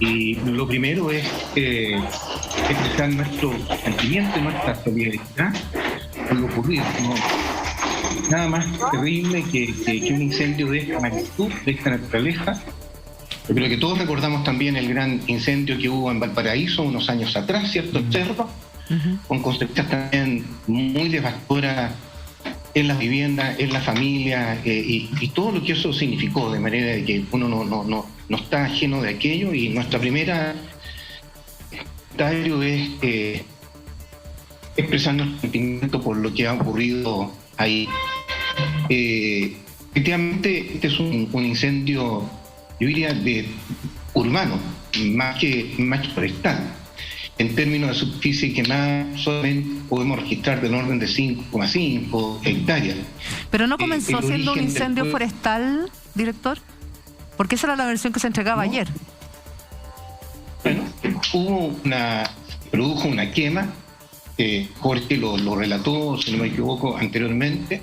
Y lo primero es expresar nuestro sentimiento y nuestra solidaridad con lo ocurrido. ¿No? Nada más terrible que un incendio de esta magnitud, de esta naturaleza. Yo creo que todos recordamos también el gran incendio que hubo en Valparaíso unos años atrás, ¿cierto? El Cerro, con consecuencias también muy devastadoras en las viviendas, en la familia, y todo lo que eso significó, de manera de que uno no está ajeno de aquello. Y nuestra primera comentario es expresar nuestro sentimiento por lo que ha ocurrido ahí. Efectivamente, este es un incendio, yo diría, de urbano, más que forestal. En términos de superficie quemada, solamente podemos registrar del orden de 5,5 hectáreas. ¿Pero no comenzó siendo un incendio forestal, director? Porque esa era la versión que se entregaba ayer. Bueno, produjo una quema, Jorge lo relató, si no me equivoco, anteriormente,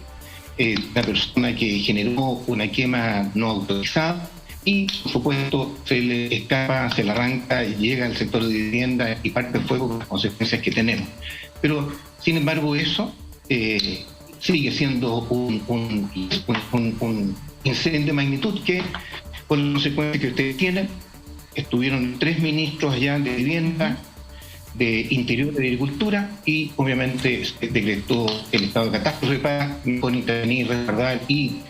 una persona que generó una quema no autorizada, y por supuesto se le escapa, se le arranca y llega al sector de vivienda y parte el fuego con las consecuencias que tenemos. Pero sin embargo eso sigue siendo un incendio de magnitud que, con las consecuencias que ustedes tienen, estuvieron 3 ministros allá de vivienda, de Interior y de Agricultura, y obviamente se decretó el estado de catástrofe para intervenir, resguardar y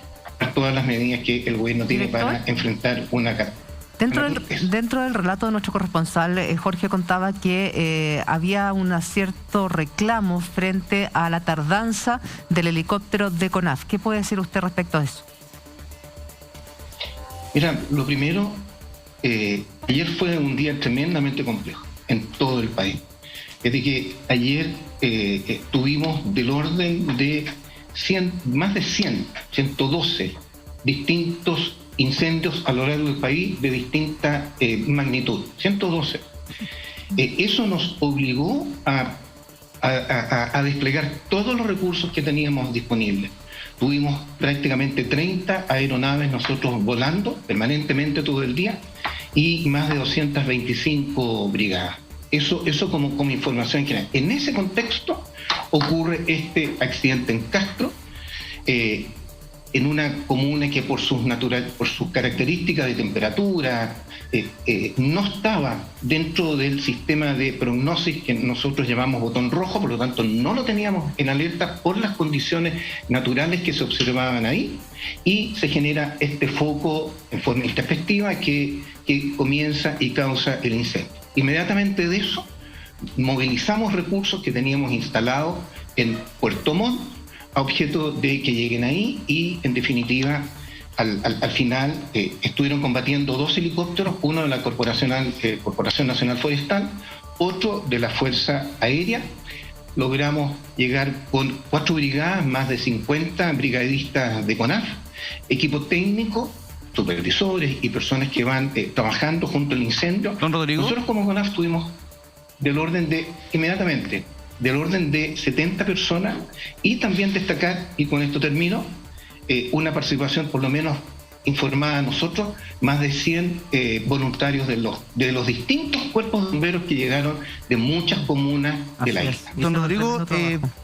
todas las medidas que el gobierno tiene para enfrentar una catástrofe. Dentro del relato de nuestro corresponsal, Jorge contaba que había un cierto reclamo frente a la tardanza del helicóptero de CONAF. ¿Qué puede decir usted respecto a eso? Mira, lo primero, ayer fue un día tremendamente complejo en todo el país. Es de que ayer tuvimos del orden de más de 112 distintos incendios a lo largo del país de distinta magnitud. 112. Eso nos obligó a desplegar todos los recursos que teníamos disponibles. Tuvimos prácticamente 30 aeronaves nosotros volando permanentemente todo el día y más de 225 brigadas. Eso como información general. En ese contexto ocurre este accidente en Castro, en una comuna que por sus características de temperatura no estaba dentro del sistema de prognosis que nosotros llamamos botón rojo, por lo tanto no lo teníamos en alerta por las condiciones naturales que se observaban ahí, y se genera este foco en forma intempestiva que comienza y causa el incendio. Inmediatamente de eso movilizamos recursos que teníamos instalados en Puerto Montt a objeto de que lleguen ahí, y en definitiva al final estuvieron combatiendo 2 helicópteros, uno de la Corporación Nacional Forestal, otro de la Fuerza Aérea. Logramos llegar con 4 brigadas, más de 50 brigadistas de CONAF, equipo técnico, supervisores y personas que van trabajando junto al incendio. Don Rodrigo. Nosotros como CONAF tuvimos inmediatamente del orden de 70 personas, y también destacar, y con esto termino, una participación por lo menos informada a nosotros, más de 100 voluntarios de los distintos cuerpos de bomberos que llegaron de muchas comunas de la isla. Don Rodrigo,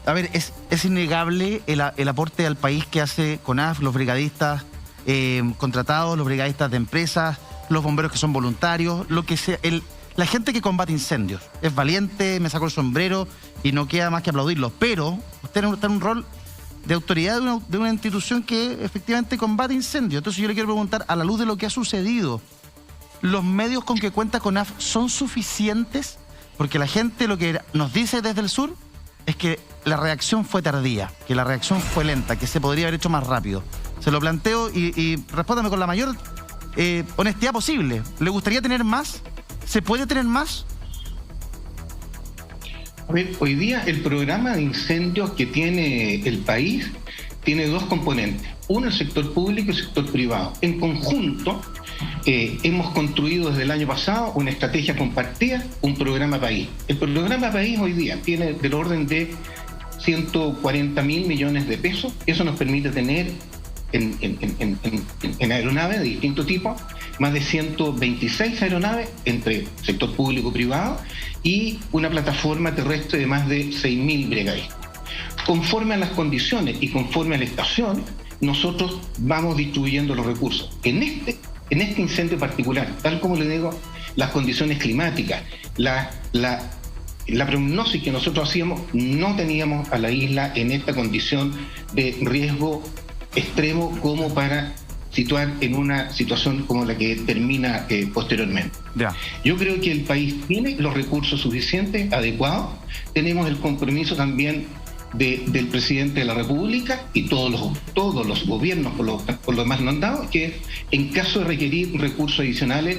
a ver, es innegable el aporte al país que hace CONAF, los brigadistas contratados, los brigadistas de empresas, los bomberos que son voluntarios, lo que sea, la gente que combate incendios. Es valiente, me sacó el sombrero y no queda más que aplaudirlos. Pero usted está en un rol de autoridad de una institución que efectivamente combate incendios. Entonces yo le quiero preguntar, a la luz de lo que ha sucedido, ¿los medios con que cuenta CONAF son suficientes? Porque la gente lo que nos dice desde el sur es que la reacción fue tardía, que la reacción fue lenta, que se podría haber hecho más rápido. Se lo planteo y respóndame con la mayor honestidad posible. ¿Le gustaría tener más? ¿Se puede tener más? A ver, hoy día el programa de incendios que tiene el país tiene 2 componentes. Uno, el sector público y el sector privado. En conjunto, hemos construido desde el año pasado una estrategia compartida, un programa país. El programa país hoy día tiene del orden de 140.000 millones de pesos. Eso nos permite tener en aeronaves de distinto tipo, más de 126 aeronaves entre sector público y privado y una plataforma terrestre de más de 6.000 brigadistas. Conforme a las condiciones y conforme a la estación, nosotros vamos distribuyendo los recursos. En este incendio particular, tal como le digo, las condiciones climáticas, la prognosis que nosotros hacíamos, no teníamos a la isla en esta condición de riesgo extremo como para situar en una situación como la que termina posteriormente. Ya. Yo creo que el país tiene los recursos suficientes, adecuados. Tenemos el compromiso también del presidente de la República y todos los gobiernos por lo demás mandados, que en caso de requerir recursos adicionales,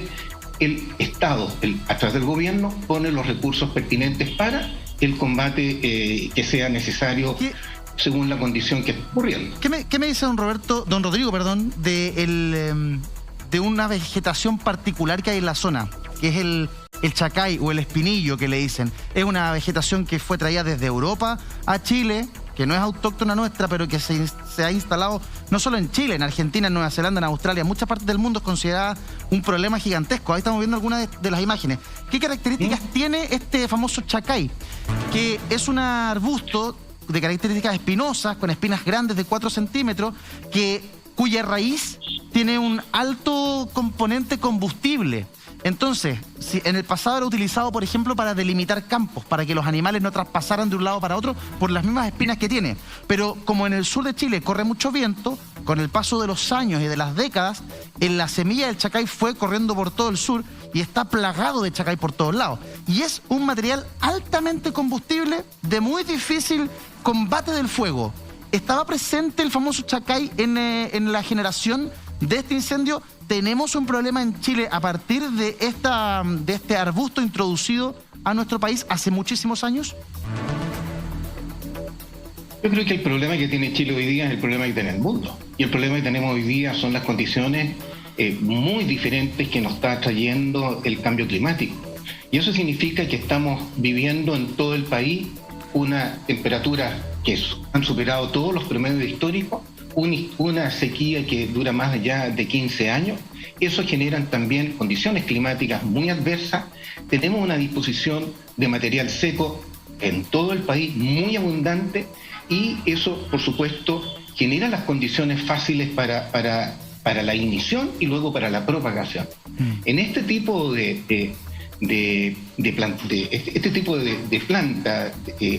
el Estado, a través del gobierno, pone los recursos pertinentes para el combate que sea necesario según la condición que está ocurriendo. ¿Qué me dice don Rodrigo, de una vegetación particular que hay en la zona, que es el chacay o el espinillo que le dicen? Es una vegetación que fue traída desde Europa a Chile, que no es autóctona nuestra, pero que se ha instalado no solo en Chile, en Argentina, en Nueva Zelanda, en Australia, en muchas partes del mundo es considerada un problema gigantesco. Ahí estamos viendo algunas de las imágenes. ¿Qué características tiene este famoso chacay? Que es un arbusto de características espinosas, con espinas grandes de 4 centímetros, cuya raíz tiene un alto componente combustible. Entonces, si en el pasado era utilizado, por ejemplo, para delimitar campos, para que los animales no traspasaran de un lado para otro por las mismas espinas que tiene. Pero como en el sur de Chile corre mucho viento, con el paso de los años y de las décadas, la semilla del chacay fue corriendo por todo el sur y está plagado de chacay por todos lados. Y es un material altamente combustible, de muy difícil combate del fuego. ¿Estaba presente el famoso chacay en la generación de este incendio? ¿Tenemos un problema en Chile a partir de este arbusto introducido a nuestro país hace muchísimos años? Yo creo que el problema que tiene Chile hoy día es el problema que tiene el mundo. Y el problema que tenemos hoy día son las condiciones muy diferentes que nos está trayendo el cambio climático. Y eso significa que estamos viviendo en todo el país una temperatura que han superado todos los promedios históricos, una sequía que dura más allá de 15 años. Eso generan también condiciones climáticas muy adversas. Tenemos una disposición de material seco en todo el país muy abundante y eso, por supuesto, genera las condiciones fáciles para la ignición y luego para la propagación. En este tipo de planta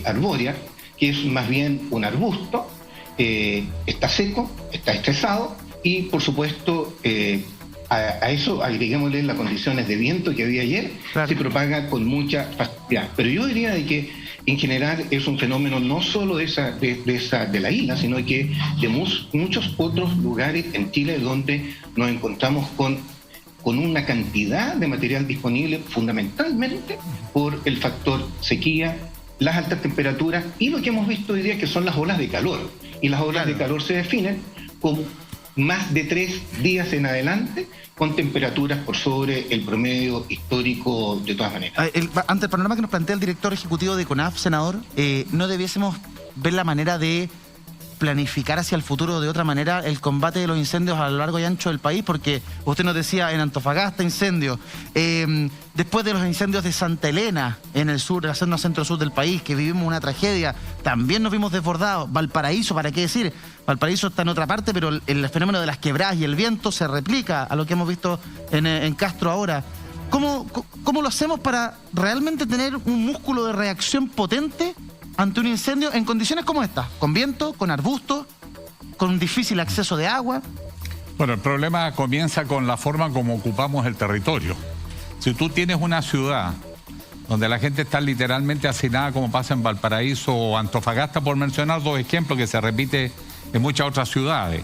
arbórea, que es más bien un arbusto, está seco, está estresado y, por supuesto, a eso agreguémosle las condiciones de viento que había ayer, claro, se propaga con mucha facilidad. Pero yo diría de que en general es un fenómeno no solo de la isla, sino que de muchos otros lugares en Chile donde nos encontramos con una cantidad de material disponible, fundamentalmente por el factor sequía, las altas temperaturas y lo que hemos visto hoy día que son las olas de calor. Y las olas de calor se definen con más de 3 días en adelante con temperaturas por sobre el promedio histórico de todas maneras. Ante el panorama que nos plantea el director ejecutivo de CONAF, senador, ¿no debiésemos ver la manera de planificar hacia el futuro de otra manera el combate de los incendios a lo largo y ancho del país? Porque usted nos decía en Antofagasta incendios, después de los incendios de Santa Elena en el sur, la zona centro-sur del país, que vivimos una tragedia, también nos vimos desbordados. Valparaíso, ¿para qué decir? Valparaíso está en otra parte, pero el fenómeno de las quebradas y el viento se replica a lo que hemos visto en Castro ahora. ¿Cómo lo hacemos para realmente tener un músculo de reacción potente ante un incendio en condiciones como esta? Con viento, con arbustos, con difícil acceso de agua. Bueno, el problema comienza con la forma como ocupamos el territorio. Si tú tienes una ciudad donde la gente está literalmente hacinada, como pasa en Valparaíso o Antofagasta, por mencionar 2 ejemplos que se repite en muchas otras ciudades,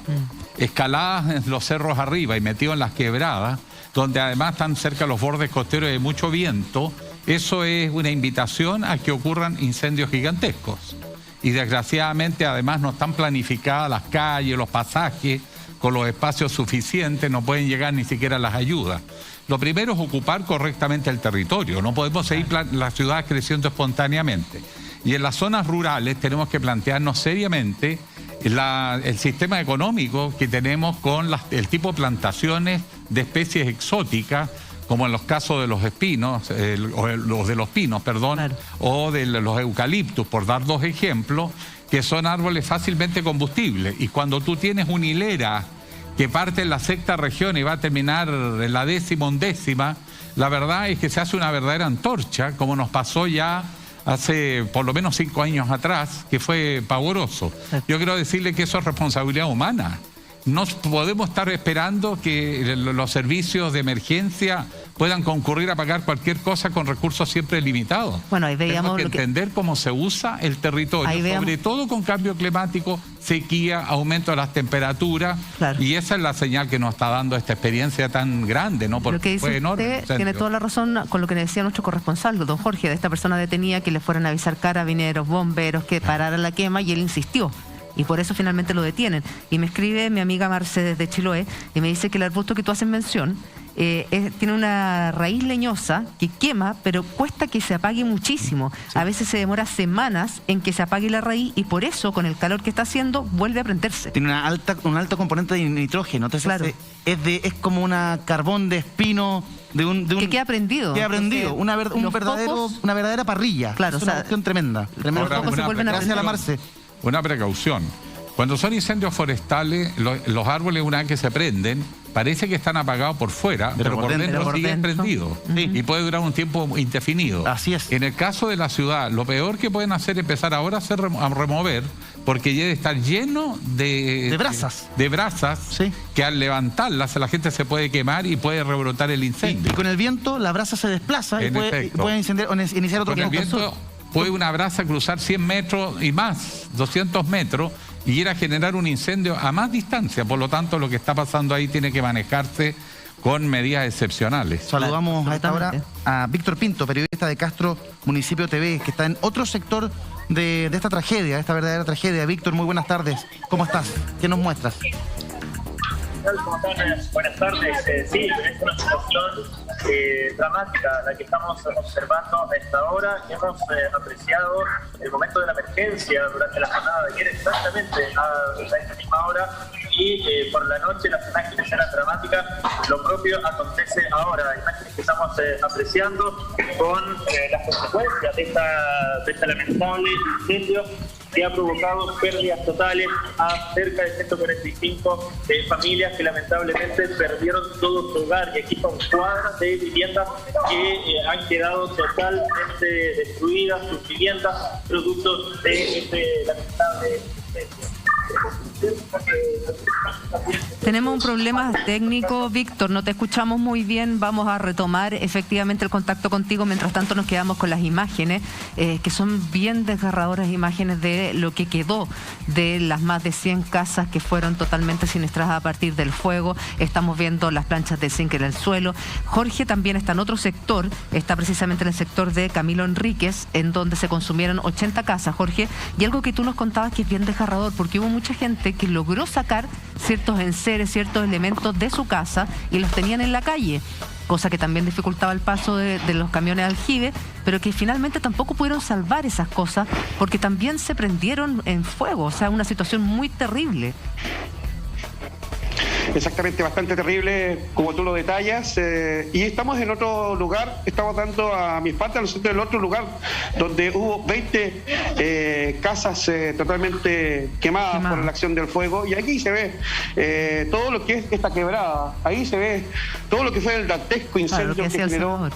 escaladas en los cerros arriba y metidos en las quebradas, donde además están cerca de los bordes costeros y hay mucho viento, eso es una invitación a que ocurran incendios gigantescos. Y desgraciadamente además no están planificadas las calles, los pasajes, con los espacios suficientes, no pueden llegar ni siquiera las ayudas. Lo primero es ocupar correctamente el territorio, no podemos seguir las ciudades creciendo espontáneamente. Y en las zonas rurales tenemos que plantearnos seriamente el sistema económico que tenemos con el tipo de plantaciones de especies exóticas, como en los casos de los espinos, o de los pinos, perdón, claro, o de los eucaliptus, por dar 2 ejemplos, que son árboles fácilmente combustibles. Y cuando tú tienes una hilera que parte en la 6ª región y va a terminar en la 10ª, 11ª, la verdad es que se hace una verdadera antorcha, como nos pasó ya hace por lo menos 5 años atrás, que fue pavoroso. Yo quiero decirle que eso es responsabilidad humana. No podemos estar esperando que los servicios de emergencia puedan concurrir a pagar cualquier cosa con recursos siempre limitados. Bueno, ahí veíamos Tenemos que entender cómo se usa el territorio, sobre todo con cambio climático, sequía, aumento de las temperaturas, claro, y esa es la señal que nos está dando esta experiencia tan grande, ¿no? Porque lo que dice usted tiene toda la razón con lo que decía nuestro corresponsal, don Jorge, de esta persona detenida, que le fueran a avisar carabineros, bomberos, que pararan la quema, y él insistió. Y por eso finalmente lo detienen. Y me escribe mi amiga Mercedes de Chiloé y me dice que el arbusto que tú haces mención tiene una raíz leñosa que quema, pero cuesta que se apague muchísimo. Sí. A veces se demora semanas en que se apague la raíz, y por eso, con el calor que está haciendo, vuelve a prenderse. Tiene un alto componente de nitrógeno. Entonces, claro, es como una carbón de espino que queda prendido. Queda prendido. Una verdadera parrilla. Claro, es una cuestión tremenda. Los focos se vuelven a prender. Gracias a la Marce. Una precaución. Cuando son incendios forestales, los árboles, una vez que se prenden, parece que están apagados por fuera, pero por dentro siguen prendidos. Sí. Y puede durar un tiempo indefinido. Así es. En el caso de la ciudad, lo peor que pueden hacer es empezar ahora a remover, porque debe estar lleno de brasas. De brasas, sí, que al levantarlas la gente se puede quemar y puede rebrotar el incendio. Y con el viento la brasa se desplaza y puede iniciar otro viento. Puede una brasa cruzar 100 metros y más, 200 metros, y ir a generar un incendio a más distancia. Por lo tanto, lo que está pasando ahí tiene que manejarse con medidas excepcionales. Saludamos a esta hora a Víctor Pinto, periodista de Castro Municipio TV, que está en otro sector de esta tragedia, de esta verdadera tragedia. Víctor, muy buenas tardes. ¿Cómo estás? ¿Qué nos muestras? Buenas tardes. Sí, es una situación dramática la que estamos observando a esta hora. Hemos apreciado el momento de la emergencia durante la jornada de ayer, exactamente a esta misma hora, y por la noche las imágenes eran dramáticas. Lo propio acontece ahora, imágenes que estamos apreciando con las consecuencias de esta lamentable incendio que ha provocado pérdidas totales a cerca de 145 familias que lamentablemente perdieron todo su hogar. Y aquí son cuadras de viviendas que han quedado totalmente destruidas, sus viviendas, producto de este lamentable incendio. Tenemos un problema técnico, Víctor, no te escuchamos muy bien. Vamos a retomar efectivamente el contacto contigo. Mientras tanto nos quedamos con las imágenes, que son bien desgarradoras, imágenes de lo que quedó de las más de 100 casas que fueron totalmente siniestradas a partir del fuego. Estamos viendo las planchas de zinc en el suelo. Jorge también está en otro sector, está precisamente en el sector de Camilo Enríquez, en donde se consumieron 80 casas, Jorge, y algo que tú nos contabas que es bien desgarrador, porque hubo mucha gente que logró sacar ciertos enseres, ciertos elementos de su casa y los tenían en la calle, cosa que también dificultaba el paso de los camiones aljibe, pero que finalmente tampoco pudieron salvar esas cosas porque también se prendieron en fuego. O sea, una situación muy terrible. Exactamente, bastante terrible, como tú lo detallas, y estamos en otro lugar, estamos dando a mi espalda, nosotros en otro lugar donde hubo 20 casas totalmente quemadas por la acción del fuego, y aquí se ve todo lo que es esta quebrada, ahí se ve todo lo que fue el dantesco incendio que generó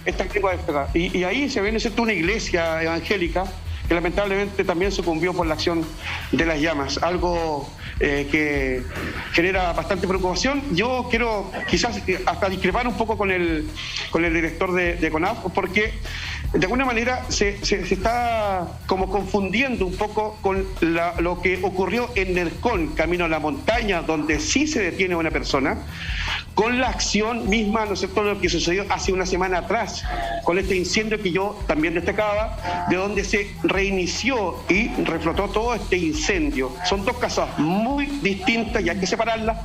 esta quebrada, y ahí se ve, ¿no es cierto?, una iglesia evangélica que lamentablemente también sucumbió por la acción de las llamas, algo que genera bastante preocupación. Yo quiero quizás hasta discrepar un poco con el director de CONAF, porque de alguna manera se está como confundiendo un poco con lo que ocurrió en Nercón, camino a la montaña, donde sí se detiene a una persona, con la acción misma, ¿no es cierto?, lo que sucedió hace una semana atrás, con este incendio que yo también destacaba, de donde se reinició y reflotó todo este incendio. Son dos cosas muy distintas y hay que separarlas,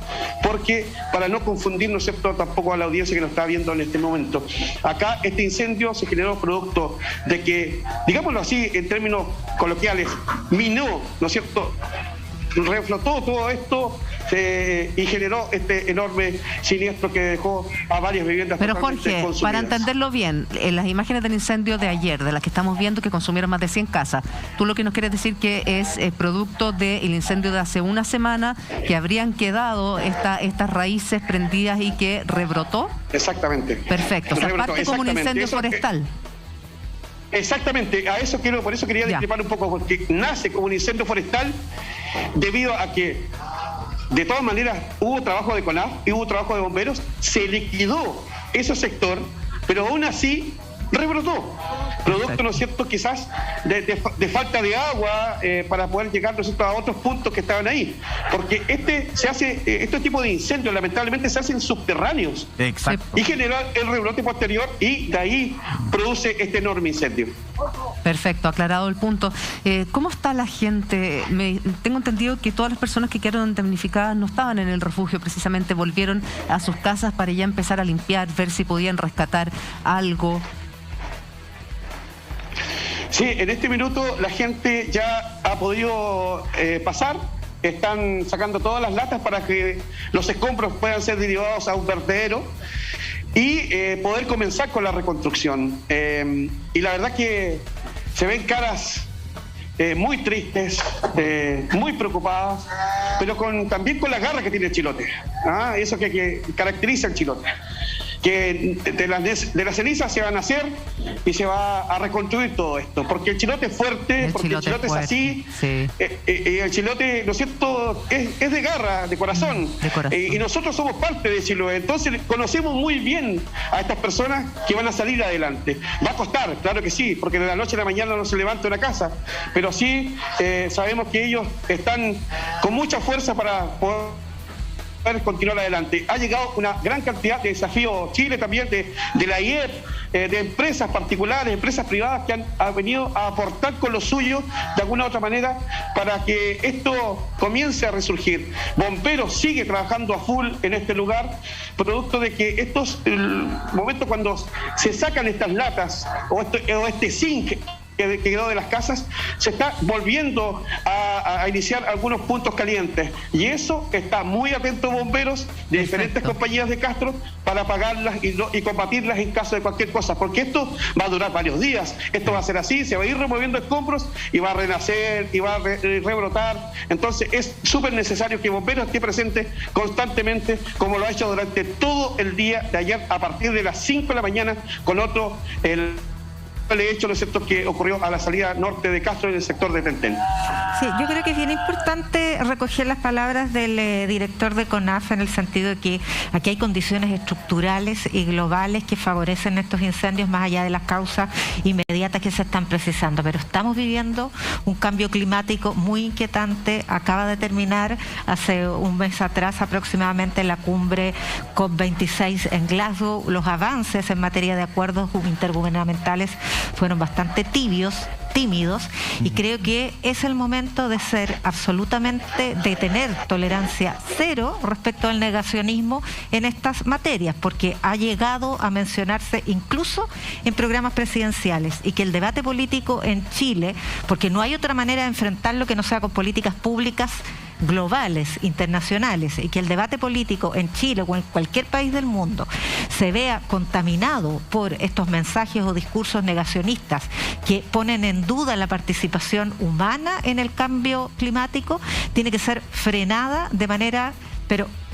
porque para no confundir, ¿no es cierto?, tampoco a la audiencia que nos está viendo en este momento. Acá este incendio se generó producto de que, digámoslo así, en términos coloquiales, minó, ¿no es cierto?, reflotó todo esto y generó este enorme siniestro que dejó a varias viviendas. Pero totalmente Jorge, consumidas. para entenderlo bien, en las imágenes del incendio de ayer, de las que estamos viendo que consumieron más de 100 casas, tú lo que nos quieres decir que es producto del incendio de hace una semana, que habrían quedado estas raíces prendidas y que rebrotó. Exactamente. Perfecto, o sea, parte como un incendio forestal. Exactamente, por eso quería discrepar un poco, porque nace como un incendio forestal debido a que de todas maneras hubo trabajo de CONAF y hubo trabajo de bomberos, se liquidó ese sector, pero aún así rebrotó, producto, ¿no es cierto?, quizás de falta de agua para poder llegar, ¿no es cierto?, a otros puntos que estaban ahí, porque este tipo de incendios lamentablemente se hacen subterráneos. Exacto. Y genera el rebrote posterior y de ahí produce este enorme incendio. Perfecto, aclarado el punto. ¿Cómo está la gente? Tengo entendido que todas las personas que quedaron damnificadas no estaban en el refugio, precisamente volvieron a sus casas para ya empezar a limpiar, ver si podían rescatar algo. Sí, en este minuto la gente ya ha podido pasar, están sacando todas las latas para que los escombros puedan ser derivados a un vertedero y poder comenzar con la reconstrucción. Y la verdad que se ven caras muy tristes, muy preocupadas, pero también con la garra que tiene el chilote, eso que caracteriza el chilote, que de las cenizas se van a hacer y se va a reconstruir todo esto, porque el chilote es fuerte, porque el chilote es así, sí. El chilote, ¿no es cierto?, es de garra, de corazón, y nosotros somos parte de Chiloé, entonces conocemos muy bien a estas personas que van a salir adelante. Va a costar, claro que sí, porque de la noche a la mañana no se levanta una casa, pero sí sabemos que ellos están con mucha fuerza para poder continuar adelante. Ha llegado una gran cantidad de desafíos Chile también, de la IEP, de empresas particulares, empresas privadas que han venido a aportar con lo suyo de alguna u otra manera para que esto comience a resurgir. Bomberos sigue trabajando a full en este lugar, producto de que el momento cuando se sacan estas latas o este zinc que quedó de las casas, se está volviendo a iniciar algunos puntos calientes, y eso está muy atentos bomberos de diferentes compañías de Castro para apagarlas y combatirlas en caso de cualquier cosa, porque esto va a durar varios días, esto va a ser así, se va a ir removiendo escombros y va a renacer y va a rebrotar. Entonces es súper necesario que bomberos esté presente constantemente, como lo ha hecho durante todo el día de ayer a partir de las 5 de la mañana con el hecho, ¿no es cierto?, que ocurrió a la salida norte de Castro en el sector de Tentén. Sí, yo creo que es bien importante recoger las palabras del director de CONAF en el sentido de que aquí hay condiciones estructurales y globales que favorecen estos incendios más allá de las causas inmediatas que se están precisando, pero estamos viviendo un cambio climático muy inquietante. Acaba de terminar hace un mes atrás aproximadamente la cumbre COP26 en Glasgow. Los avances en materia de acuerdos intergubernamentales fueron bastante tímidos, y creo que es el momento de tener tolerancia cero respecto al negacionismo en estas materias, porque ha llegado a mencionarse incluso en programas presidenciales, y que el debate político en Chile, porque no hay otra manera de enfrentarlo que no sea con políticas públicas globales, internacionales, y que el debate político en Chile o en cualquier país del mundo se vea contaminado por estos mensajes o discursos negacionistas que ponen en duda la participación humana en el cambio climático, tiene que ser frenada de manera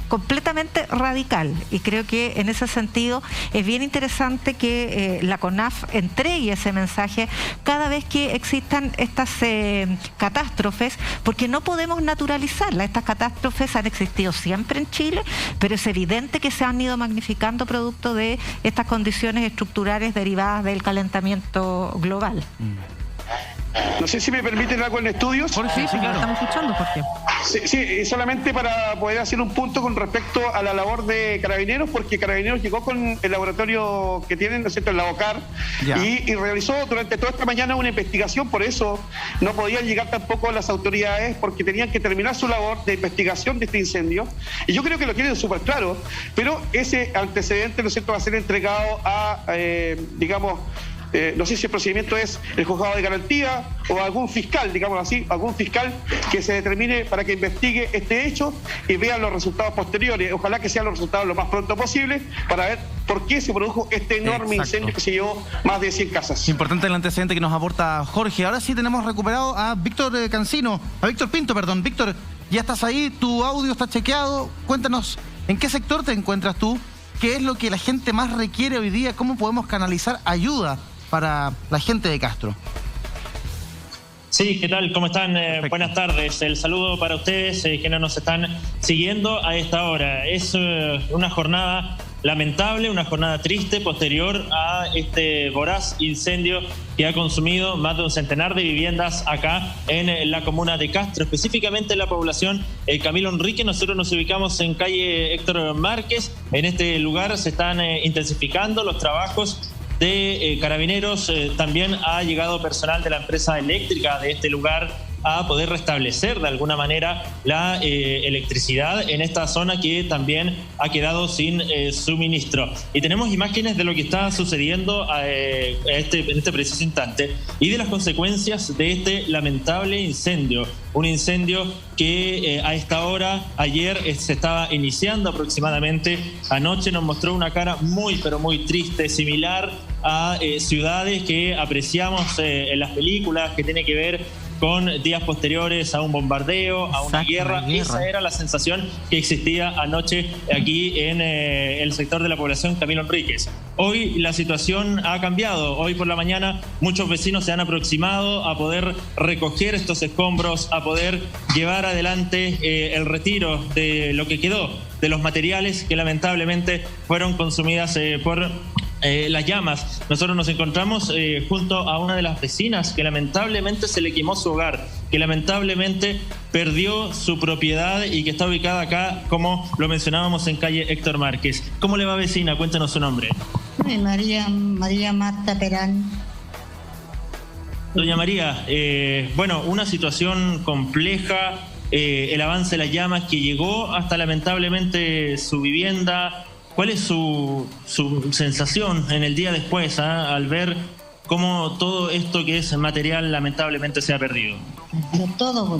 completamente radical, y creo que en ese sentido es bien interesante que la CONAF entregue ese mensaje cada vez que existan estas catástrofes, porque no podemos naturalizarlas. Estas catástrofes han existido siempre en Chile, pero es evidente que se han ido magnificando producto de estas condiciones estructurales derivadas del calentamiento global. No sé si me permiten algo en estudios. Sí, claro, estamos escuchando, Jorge. Sí, solamente para poder hacer un punto con respecto a la labor de Carabineros, porque Carabineros llegó con el laboratorio que tienen, ¿no es cierto?, en la OCAR, y realizó durante toda esta mañana una investigación. Por eso no podían llegar tampoco las autoridades, porque tenían que terminar su labor de investigación de este incendio, y yo creo que lo tienen súper claro, pero ese antecedente, ¿no es cierto?, va a ser entregado a, no sé si el procedimiento es el juzgado de garantía o algún fiscal, digamos así, algún fiscal que se determine para que investigue este hecho y vea los resultados posteriores. Ojalá que sean los resultados lo más pronto posible para ver por qué se produjo este enorme incendio que se llevó más de 100 casas. Importante el antecedente que nos aporta Jorge. Ahora sí tenemos recuperado a Víctor Cancino, a Víctor Pinto, perdón. Víctor, ya estás ahí, tu audio está chequeado. Cuéntanos, ¿en qué sector te encuentras tú? ¿Qué es lo que la gente más requiere hoy día? ¿Cómo podemos canalizar ayuda para la gente de Castro? Sí, ¿qué tal? ¿Cómo están? Buenas tardes. El saludo para ustedes que nos están siguiendo a esta hora. Es una jornada lamentable, una jornada triste posterior a este voraz incendio que ha consumido más de un centenar de viviendas acá en la comuna de Castro, específicamente en la población Camilo Enrique. Nosotros nos ubicamos en calle Héctor Márquez. En este lugar se están intensificando los trabajos de carabineros. También ha llegado personal de la empresa eléctrica de este lugar a poder restablecer de alguna manera la electricidad en esta zona que también ha quedado sin suministro. Y tenemos imágenes de lo que está sucediendo en este preciso instante y de las consecuencias de este lamentable incendio. Un incendio que a esta hora, ayer se estaba iniciando aproximadamente. Anoche nos mostró una cara muy, pero muy triste, similar a ciudades que apreciamos en las películas, que tiene que ver con días posteriores a un bombardeo, a una guerra. Esa era la sensación que existía anoche aquí en el sector de la población Camilo Enríquez. Hoy la situación ha cambiado. Hoy por la mañana muchos vecinos se han aproximado a poder recoger estos escombros, a poder llevar adelante el retiro de lo que quedó, de los materiales que lamentablemente fueron consumidas por las llamas. Nosotros nos encontramos junto a una de las vecinas que lamentablemente se le quemó su hogar, que lamentablemente perdió su propiedad y que está ubicada acá, como lo mencionábamos, en calle Héctor Márquez. ¿Cómo le va, vecina? Cuéntanos su nombre. María Marta Perán. Doña María, bueno, una situación compleja, el avance de las llamas que llegó hasta lamentablemente su vivienda. ¿Cuál es su sensación en el día después, al ver cómo todo esto que es material lamentablemente se ha perdido? Todo,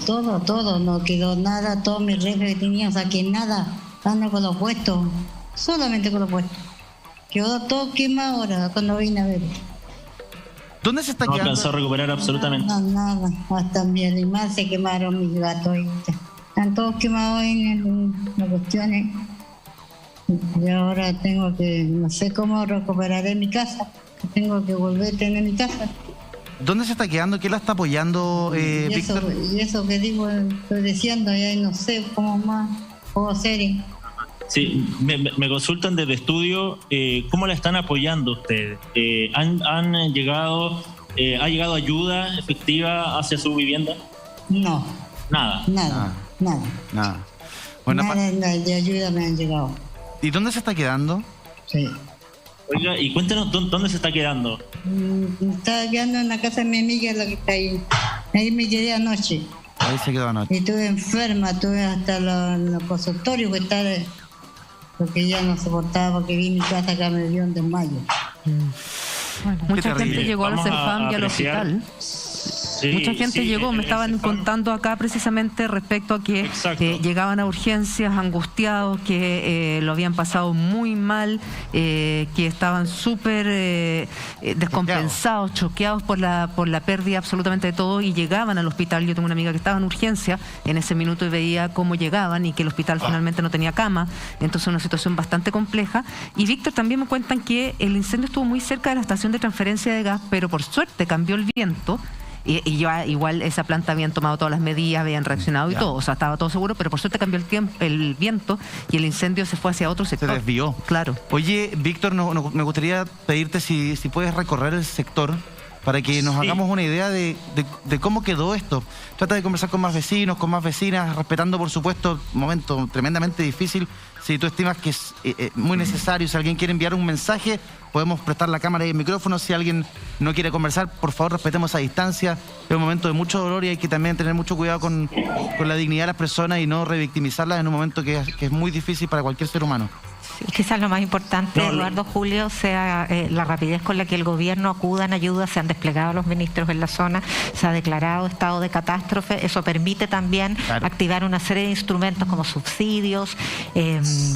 no quedó nada, todo mi refri que tenía, saqué nada, ando con los puestos, solamente con los puestos. Quedó todo quemado ahora cuando vine a ver. ¿Dónde se está quedando? No alcanzó a recuperar absolutamente. Nada, hasta mi animal se quemaron, mis gatos, están todos quemados en las cuestiones. Y ahora tengo que, no sé cómo recuperaré mi casa, tengo que volver a tener mi casa. ¿Dónde se está quedando? ¿Quién la está apoyando, Víctor? Y eso que digo, estoy diciendo, ya no sé cómo más puedo hacer. Sí, me consultan desde estudio, ¿cómo la están apoyando ustedes? ¿Han llegado, ha llegado ayuda efectiva hacia su vivienda? No. Nada. Bueno, nada de ayuda me han llegado. ¿Y dónde se está quedando? Sí. Oiga, y cuéntenos dónde se está quedando. Estaba quedando en la casa de mi amiga, la que está ahí. Ahí me quedé anoche. Ahí se quedó anoche. Y estuve enferma, estuve hasta los consultorios que está, porque ya no soportaba, porque vi mi casa acá, me dio un desmayo. Bueno, mucha gente llegó al CEFAM y al hospital. Sí, mucha gente llegó, me estaban contando acá precisamente respecto a que llegaban a urgencias angustiados, que lo habían pasado muy mal, que estaban súper descompensados, choqueados por la pérdida absolutamente de todo, y llegaban al hospital. Yo tengo una amiga que estaba en urgencia en ese minuto y veía cómo llegaban y que el hospital finalmente no tenía cama, entonces una situación bastante compleja. Y Víctor, también me cuentan que el incendio estuvo muy cerca de la estación de transferencia de gas, pero por suerte cambió el viento. Y ya igual esa planta habían tomado todas las medidas, habían reaccionado y todo, o sea, estaba todo seguro, pero por suerte cambió el viento y el incendio se fue hacia otro sector. Se desvió. Claro. Oye, Víctor, me gustaría pedirte si puedes recorrer el sector para que nos hagamos una idea de cómo quedó esto. Trata de conversar con más vecinos, con más vecinas, respetando, por supuesto, un momento tremendamente difícil. Si tú estimas que es muy necesario, si alguien quiere enviar un mensaje, podemos prestar la cámara y el micrófono. Si alguien no quiere conversar, por favor, respetemos esa distancia. Es un momento de mucho dolor y hay que también tener mucho cuidado con la dignidad de las personas y no revictimizarlas en un momento que es muy difícil para cualquier ser humano. Quizás lo más importante, Eduardo, Julio, sea la rapidez con la que el gobierno acuda en ayuda. Se han desplegado los ministros en la zona, se ha declarado estado de catástrofe. Eso permite también activar una serie de instrumentos como subsidios,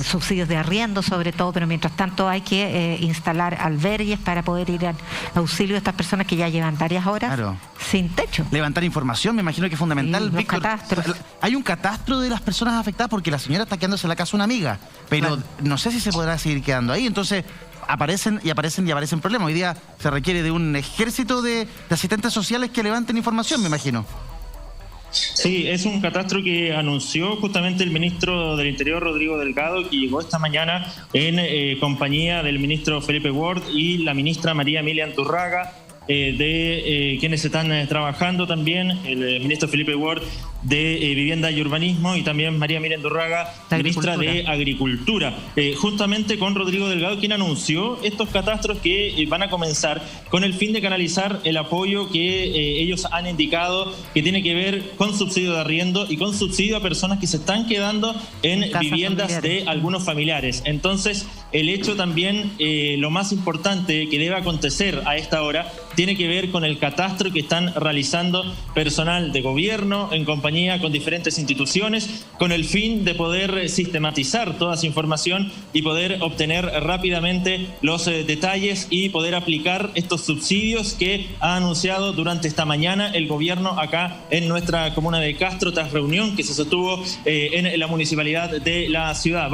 subsidios de arriendo sobre todo, pero mientras tanto hay que instalar albergues para poder ir al auxilio de estas personas que ya llevan varias horas sin techo. Levantar información, me imagino que es fundamental. Los catastros. Hay un catastro de las personas afectadas porque la señora está quedándose en la casa de una amiga, pero no sé si se podrá seguir quedando ahí. Entonces aparecen problemas. Hoy día se requiere de un ejército de asistentes sociales que levanten información, me imagino. Sí, es un catastro que anunció justamente el ministro del Interior, Rodrigo Delgado, que llegó esta mañana en compañía del ministro Felipe Ward y la ministra María Emilia Andurraga, de quienes están trabajando también, el ministro Felipe Ward de Vivienda y Urbanismo y también María Emilia Andurraga, ministra de Agricultura, justamente con Rodrigo Delgado, quien anunció estos catastros que van a comenzar con el fin de canalizar el apoyo que ellos han indicado que tiene que ver con subsidio de arriendo y con subsidio a personas que se están quedando en viviendas de algunos familiares. Entonces, el hecho también, lo más importante que debe acontecer a esta hora, tiene que ver con el catastro que están realizando personal de gobierno en compañía con diferentes instituciones, con el fin de poder sistematizar toda esa información y poder obtener rápidamente los detalles y poder aplicar estos subsidios que ha anunciado durante esta mañana el gobierno acá en nuestra comuna de Castro, tras reunión que se sostuvo en la municipalidad de la ciudad.